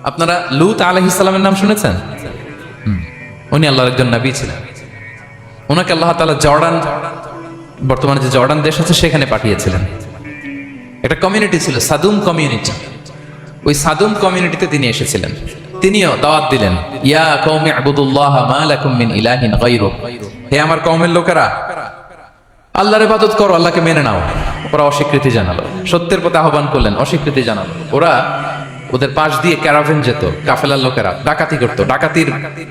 আপনারা লূত আলাইহিস সালামের নাম শুনেছেন? উনি আল্লাহর একজন নবী ছিলেন। ওনাকে আল্লাহ তাআলা জর্ডান, বর্তমানে যে জর্ডান দেশ আছে সেখানে পাঠিয়েছিলেন। একটা কমিউনিটি ছিল সাদুম কমিউনিটি। ওই সাদুম কমিউনিটিতে তিনি এসেছিলেন। তিনিও দাওয়াত দিলেন, ইয়া কওমি ইবুদুল্লাহ মা লাকুম মিন ইলাহিন গায়রু। হে আমার কওমের লোকেরা, আল্লাহর ইবাদত করো, আল্লাহকে মেনে নাও। ওরা অস্বীকৃতি জানালো। সত্যের পথে আহ্বান করলেন, অস্বীকৃতি জানালো। ওরা ওদের পাশ দিয়ে ক্যারাভেন যেত, কাফেলার লোকেরা ডাকাতি করত। ডাকাতির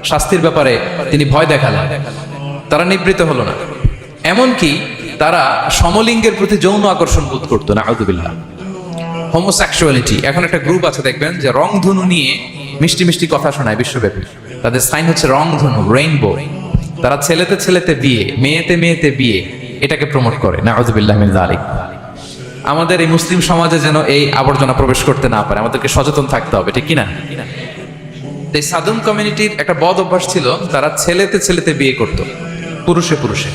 শাস্তির ব্যাপারে তিনি ভয় দেখালেন। তারা নিবৃত্ত হলো না। এমনকি তারা সমলিঙ্গের প্রতি যৌন আকর্ষণ বোধ করতো না। আউযুবিল্লাহ। হোমোসেক্সুয়ালিটি, এখন একটা গ্রুপ আছে দেখবেন যে রংধনু নিয়ে মিষ্টি মিষ্টি কথা শোনায় বিশ্বব্যাপী। তাদের সাইন হচ্ছে রংধনু, রেইনবো। তারা ছেলেতে ছেলেতে বিয়ে, মেয়েতে মেয়েতে বিয়ে, এটাকে প্রমোট করে। নাউযুবিল্লাহ মিন যালিক। আমাদের এই মুসলিম সমাজে যেন এই আবর্জনা প্রবেশ করতে না পারে, আমাদেরকে সচেতন থাকতে হবে, ঠিক কিনা? এই সাদুম কমিউনিটির একটা বদ অভ্যাস ছিল, তারা ছেলেতে ছেলেতে বিয়ে করত, পুরুষে পুরুষে।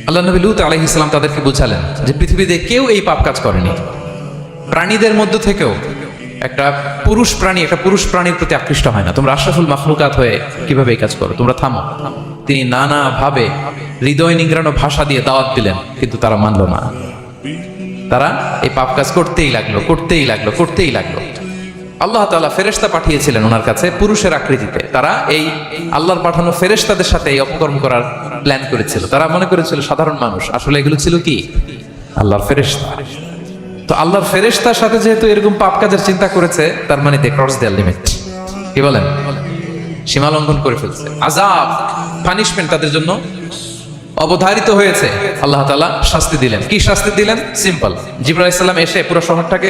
আল্লাহ নবী লূত আলাইহিস সালাম তাদেরকে বুঝালেন যে পৃথিবীতে কেউ এই পাপ কাজ করেনি। প্রাণীদের মধ্য থেকেও একটা পুরুষ প্রাণীর প্রতি আকৃষ্ট হয় না। তোমরা আশরাফুল মাখলুকাত হয়ে কিভাবে এই কাজ করো? তোমরা থামো। তিনি নানা ভাবে হৃদয় নিংড়ানো ভাষা দিয়ে দাওয়াত দিলেন, কিন্তু তারা মানল না। তারা এই পাপ কাজ করতেই লাগলো। আল্লাহ তাআলা ফেরেশতা পাঠিয়েছিলেন ওনার কাছে পুরুষের আকৃতিতে। তারা এই আল্লাহর পাঠানো ফেরেশতাদের সাথে এই অপকর্ম করার প্ল্যান করেছিল। তারা মনে করেছিল সাধারণ মানুষ, আসলে এগুলো ছিল কি আল্লাহর ফেরেশতা। তো আল্লাহর ফেরেশতার সাথে যেহেতু এরকম পাপ কাজের চিন্তা করেছে, তার মানে দে ক্রস দেয়ার লিমিট। কি বলেন? সীমা লঙ্ঘন করে ফেলছে। আযাব, পানিশমেন্ট তাদের জন্য অবধারিত হয়েছে। আল্লাহ তাআলা শাস্তি দিলেন। কি শাস্তি দিলেন? সিম্পল। জিবরাইল আলাইহিস সালাম এসে পুরো শহরটাকে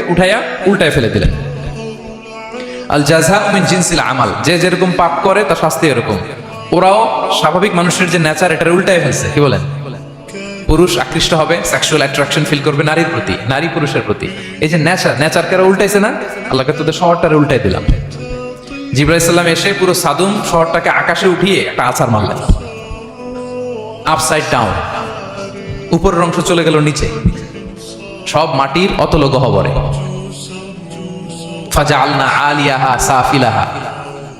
উল্টায় ফেলে দিলেন। আল জাযা মিন জিনসিল আমাল, যে যেরকম পাপ করে তার শাস্তি এরকম। ওরাও স্বাভাবিক মানুষের যে নেচার, এটার উল্টায় ফেলছে। কি বলেন? পুরুষ আকৃষ্ট হবে, সেক্সুয়াল অ্যাট্রাকশন ফিল করবে নারীর প্রতি, নারী পুরুষের প্রতি। এই যে নেচারকে উল্টাইছে না, আল্লাহকে তোদের শহরটারে উল্টাই দিলাম। জিবরাইল আলাইহিস সালাম এসে পুরো সাদুম শহরটাকে আকাশে উঠিয়ে একটা আছাড় মারলেন, আপসাইড ডাউন। উপরের অংশ চলে গেল নিচে, সব মাটির অতল গহ্বরে। ফাজআলনা আলিয়াহা সাফিলাহা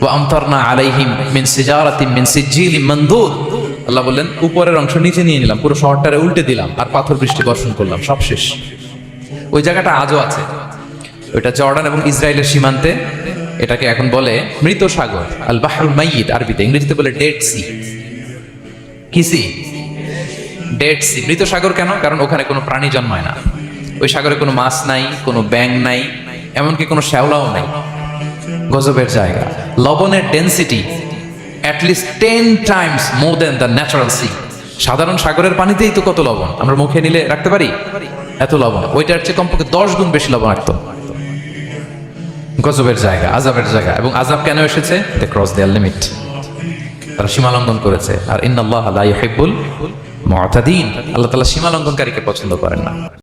ওয়া আমতারনা আলাইহিম মিন সিজারাতিন মিন সিজিলিন মানদুদ। আল্লাহ বললেন, উপরের অংশ নিচে নিয়ে নিলাম, পুরো শহরটারে উল্টে দিলাম, আর পাথর বৃষ্টি বর্ষণ করলাম, সব শেষ। ওই জায়গাটা আজও আছে। ওইটা জর্ডান এবং ইসরায়েলের সীমান্তে। এটাকে এখন বলে মৃত সাগর, আল বাহরুল মাইয়িত আরবিতে, ইংরেজিতে বলে ডেড সি। কি সি? Dead Sea. মৃত সাগর কেন? কারণ ওখানে কোনো প্রাণী জন্মায় না। ওই সাগরে কোনো মাছ নাই, কোনো ব্যাঙ নাই, এমনকি কোনো শ্যাওলাও নাই। গজবের জায়গা। লবণের density at least 10 times more than the natural sea. সাধারণ সাগরের পানিতেই তো কত লবণ, আমরা মুখে নিলে রাখতে পারি এত লবণ। ওইটার চেয়ে কমপক্ষে 10 গুণ বেশি লবণাক্ত। গজবের জায়গা, আযাবের জায়গা। এবং আযাব কেন এসেছে? They cross their limit. তারা সীমা লঙ্ঘন করেছে। আর ইন্নাল্লাহা লা ইউহিব্বুল মু'তাদিন, আল্লাহ তাআলা সীমা লঙ্ঘনকারীকে পছন্দ করেন না।